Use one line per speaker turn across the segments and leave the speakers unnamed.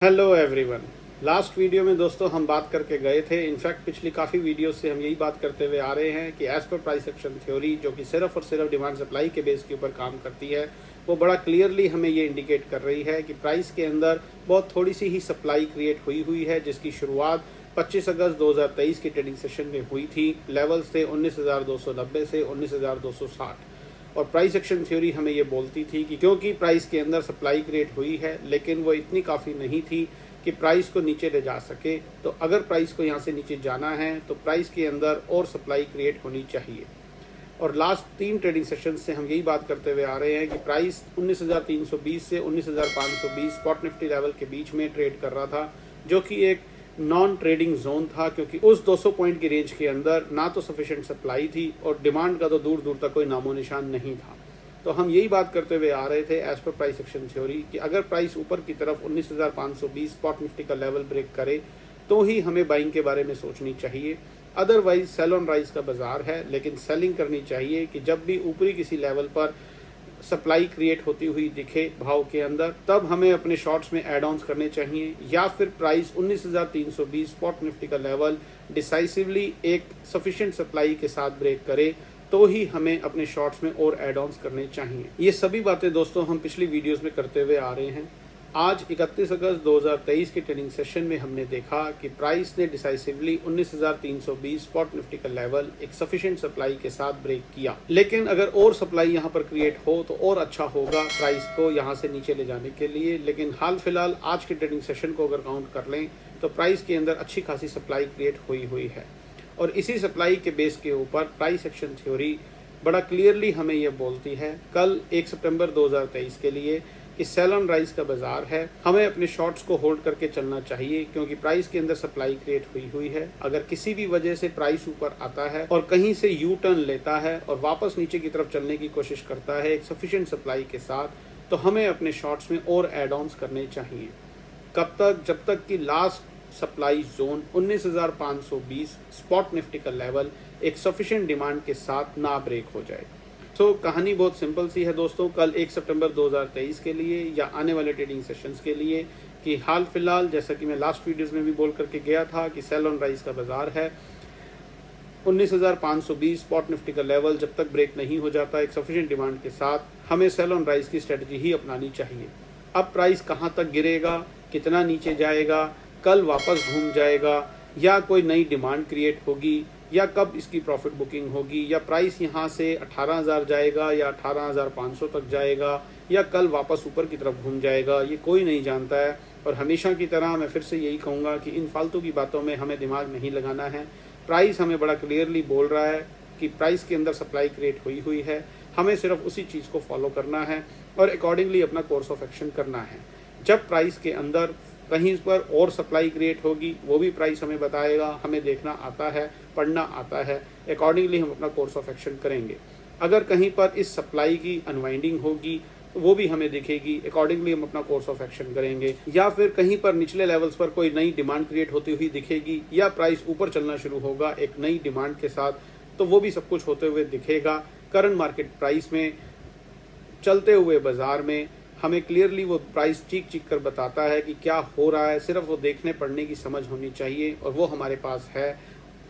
Hello everyone. Last video में दोस्तों हम बात करके गए थे। इनफैक्ट पिछली काफ़ी वीडियो से हम यही बात करते हुए आ रहे हैं कि as per price action theory, जो कि सिर्फ और सिर्फ डिमांड सप्लाई के बेस के ऊपर काम करती है, वो बड़ा क्लियरली हमें ये इंडिकेट कर रही है कि प्राइस के अंदर बहुत थोड़ी सी ही सप्लाई क्रिएट हुई है, जिसकी शुरुआत 25 अगस्त 2023 की ट्रेडिंग सेशन में हुई थी। लेवल्स थे 19,290 से 19,260। और प्राइस एक्शन थ्योरी हमें ये बोलती थी कि क्योंकि प्राइस के अंदर सप्लाई क्रिएट हुई है, लेकिन वो इतनी काफ़ी नहीं थी कि प्राइस को नीचे ले जा सके। तो अगर प्राइस को यहाँ से नीचे जाना है तो प्राइस के अंदर और सप्लाई क्रिएट होनी चाहिए। और लास्ट 3 ट्रेडिंग सेशन से हम यही बात करते हुए आ रहे हैं कि प्राइस 19,320 से 19,520 स्पॉट निफ्टी लेवल के बीच में ट्रेड कर रहा था, जो कि एक नॉन ट्रेडिंग जोन था, क्योंकि उस 200 पॉइंट की रेंज के अंदर ना तो सफिशिएंट सप्लाई थी और डिमांड का तो दूर दूर तक कोई नामो निशान नहीं था। तो हम यही बात करते हुए आ रहे थे as per price action theory कि अगर प्राइस ऊपर की तरफ 19,520 स्पॉट निफ्टी का लेवल ब्रेक करे तो ही हमें बाइंग के बारे में सोचनी चाहिए। अदरवाइज सेल ऑन राइज का बाजार है, लेकिन सेलिंग करनी चाहिए कि जब भी ऊपरी किसी लेवल पर सप्लाई क्रिएट होती हुई दिखे भाव के अंदर, तब हमें अपने शॉर्ट्स में एड ऑन्स करने चाहिए, या फिर प्राइस 19,320 स्पॉट निफ्टी का लेवल डिसाइसिवली एक सफिशिएंट सप्लाई के साथ ब्रेक करे तो ही हमें अपने शॉर्ट्स में और एड ऑन्स करने चाहिए। ये सभी बातें दोस्तों हम पिछली वीडियोस में करते हुए आ रहे हैं। आज 31 अगस्त 2023 के ट्रेडिंग सेशन में हमने देखा कि प्राइस ने डिसाइसिवली 19,320 स्पॉट निफ्टी का लेवल एक सफिशिएंट सप्लाई के साथ ब्रेक किया। लेकिन अगर और सप्लाई यहां पर क्रिएट हो तो और अच्छा होगा प्राइस को यहां से नीचे ले जाने के लिए। लेकिन हाल फिलहाल आज के ट्रेडिंग सेशन को अगर काउंट कर लें तो प्राइस के अंदर अच्छी खासी सप्लाई क्रिएट हुई है, और इसी सप्लाई के बेस के ऊपर प्राइस एक्शन थ्योरी बड़ा क्लियरली हमें यह बोलती है कल 1 सितंबर 2023 के लिए कि सेल ऑन राइज का बाजार है। हमें अपने शॉर्ट्स को होल्ड करके चलना चाहिए, क्योंकि प्राइस के अंदर सप्लाई क्रिएट हुई है। अगर किसी भी वजह से प्राइस ऊपर आता है और कहीं से यू टर्न लेता है और वापस नीचे की तरफ चलने की कोशिश करता है एक सफिशिएंट सप्लाई के साथ, तो हमें अपने शॉर्ट्स में और एड ऑन्स करने चाहिए। कब तक? जब तक कि last supply zone 19,520 spot Nifty का लेवल एक सफिशिएंट डिमांड के साथ ना ब्रेक हो जाए। तो कहानी बहुत सिंपल सी है दोस्तों, कल 1 सितंबर 2023 के लिए या आने वाले ट्रेडिंग सेशंस के लिए, कि हाल फिलहाल जैसा कि मैं लास्ट वीडियोस में भी बोल करके गया था कि सेल ऑन राइज का बाजार है। 19,520 स्पॉट निफ्टी का लेवल जब तक ब्रेक नहीं हो जाता एक सफिशिएंट डिमांड के साथ, हमें सेल ऑन राइज की स्ट्रेटजी ही अपनानी चाहिए। अब प्राइस कहाँ तक गिरेगा, कितना नीचे जाएगा, कल वापस घूम जाएगा, या कोई नई डिमांड क्रिएट होगी, या कब इसकी प्रॉफिट बुकिंग होगी, या प्राइस यहाँ से 18,000 जाएगा या 18,500 तक जाएगा, या कल वापस ऊपर की तरफ घूम जाएगा, ये कोई नहीं जानता है। और हमेशा की तरह मैं फिर से यही कहूँगा कि इन फालतू की बातों में हमें दिमाग नहीं लगाना है। प्राइस हमें बड़ा क्लियरली बोल रहा है कि प्राइस के अंदर सप्लाई क्रिएट हुई है, हमें सिर्फ उसी चीज़ को फॉलो करना है और अकॉर्डिंगली अपना कोर्स ऑफ एक्शन करना है। जब प्राइस के अंदर कहीं पर और सप्लाई क्रिएट होगी वो भी प्राइस हमें बताएगा, हमें देखना आता है, पढ़ना आता है, अकॉर्डिंगली हम अपना कोर्स ऑफ एक्शन करेंगे। अगर कहीं पर इस सप्लाई की अनवाइंडिंग होगी वो भी हमें दिखेगी, अकॉर्डिंगली हम अपना कोर्स ऑफ एक्शन करेंगे। या फिर कहीं पर निचले लेवल्स पर कोई नई डिमांड क्रिएट होती हुई दिखेगी या प्राइस ऊपर चलना शुरू होगा एक नई डिमांड के साथ, तो वो भी सब कुछ होते हुए दिखेगा। करंट मार्केट प्राइस में चलते हुए बाजार में हमें क्लियरली वो प्राइस चीख चीख कर बताता है कि क्या हो रहा है। सिर्फ वो देखने पढ़ने की समझ होनी चाहिए और वो हमारे पास है।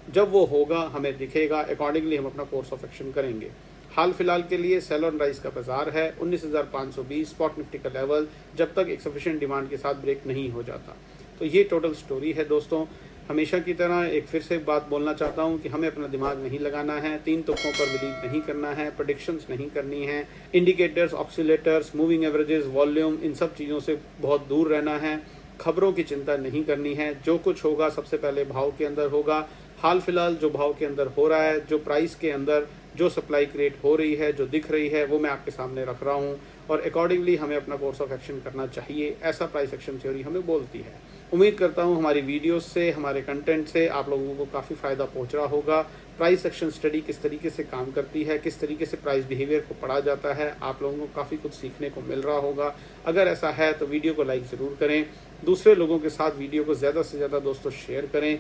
जब वो होगा हमें दिखेगा, अकॉर्डिंगली हम अपना कोर्स ऑफ एक्शन करेंगे। हाल फिलहाल के लिए सेल ऑन राइज का बाजार है 19,520 स्पॉट निफ्टी का लेवल जब तक एक सफिशिएंट डिमांड के साथ ब्रेक नहीं हो जाता। तो ये टोटल स्टोरी है दोस्तों। हमेशा की तरह एक फिर से बात बोलना चाहता हूं कि हमें अपना दिमाग नहीं लगाना है, 3 तुक्कों पर बिलीव नहीं करना है, प्रेडिक्शंस नहीं करनी है, इंडिकेटर्स, ऑक्सीलेटर्स, मूविंग एवरेजेस, वॉल्यूम, इन सब चीज़ों से बहुत दूर रहना है, खबरों की चिंता नहीं करनी है। जो कुछ होगा सबसे पहले भाव के अंदर होगा। हाल फिलहाल जो भाव के अंदर हो रहा है, जो प्राइस के अंदर जो सप्लाई क्रिएट हो रही है, जो दिख रही है, वो मैं आपके सामने रख रहा हूँ और अकॉर्डिंगली हमें अपना कोर्स ऑफ एक्शन करना चाहिए। ऐसा प्राइस एक्शन थ्योरी हमें बोलती है। उम्मीद करता हूँ हमारी वीडियोस से, हमारे कंटेंट से आप लोगों को काफ़ी फ़ायदा पहुँच रहा होगा। प्राइस एक्शन स्टडी किस तरीके से काम करती है, किस तरीके से प्राइस बिहेवियर को पढ़ा जाता है, आप लोगों को काफ़ी कुछ सीखने को मिल रहा होगा। अगर ऐसा है तो वीडियो को लाइक ज़रूर करें, दूसरे लोगों के साथ वीडियो को ज़्यादा से ज़्यादा दोस्तों शेयर करें।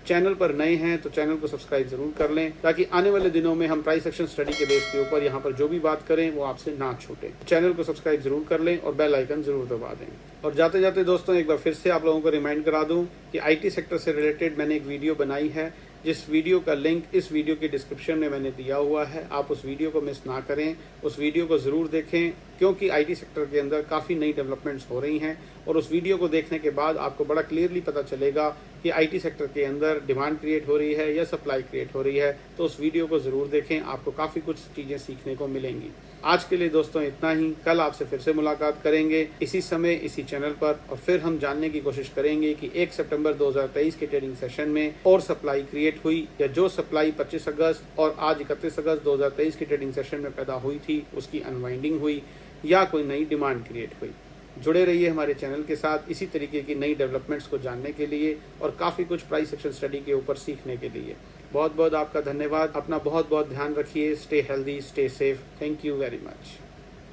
चैनल पर नए हैं तो चैनल को सब्सक्राइब जरूर कर लें, ताकि आने वाले दिनों में हम प्राइस एक्शन स्टडी के बेस के ऊपर यहाँ पर जो भी बात करें वो आपसे ना छूटे। चैनल को सब्सक्राइब जरूर कर लें और बेल आइकन जरूर दबा दें। और जाते जाते दोस्तों एक बार फिर से आप लोगों को रिमाइंड करा दूं कि आईटी सेक्टर से रिलेटेड मैंने एक वीडियो बनाई है, जिस वीडियो का लिंक इस वीडियो के डिस्क्रिप्शन में मैंने दिया हुआ है। आप उस वीडियो को मिस ना करें, उस वीडियो को ज़रूर देखें, क्योंकि आईटी सेक्टर के अंदर काफ़ी नई डेवलपमेंट्स हो रही हैं और उस वीडियो को देखने के बाद आपको बड़ा क्लियरली पता चलेगा कि आईटी सेक्टर के अंदर डिमांड क्रिएट हो रही है या सप्लाई क्रिएट हो रही है। तो उस वीडियो को ज़रूर देखें, आपको काफ़ी कुछ चीज़ें सीखने को मिलेंगी। आज के लिए दोस्तों इतना ही। कल आपसे फिर से मुलाकात करेंगे इसी समय इसी चैनल पर, और फिर हम जानने की कोशिश करेंगे कि 1 सितंबर 2023 के ट्रेडिंग सेशन में और सप्लाई क्रिएट हुई, या जो सप्लाई 25 अगस्त और आज 31 अगस्त 2023 के ट्रेडिंग सेशन में पैदा हुई थी उसकी अनवाइंडिंग हुई, या कोई नई डिमांड क्रिएट हुई। जुड़े रहिए हमारे चैनल के साथ इसी तरीके की नई डेवलपमेंट्स को जानने के लिए और काफ़ी कुछ प्राइस एक्शन स्टडी के ऊपर सीखने के लिए। बहुत बहुत आपका धन्यवाद। अपना बहुत बहुत ध्यान रखिए। Stay healthy, stay safe. Thank you very much.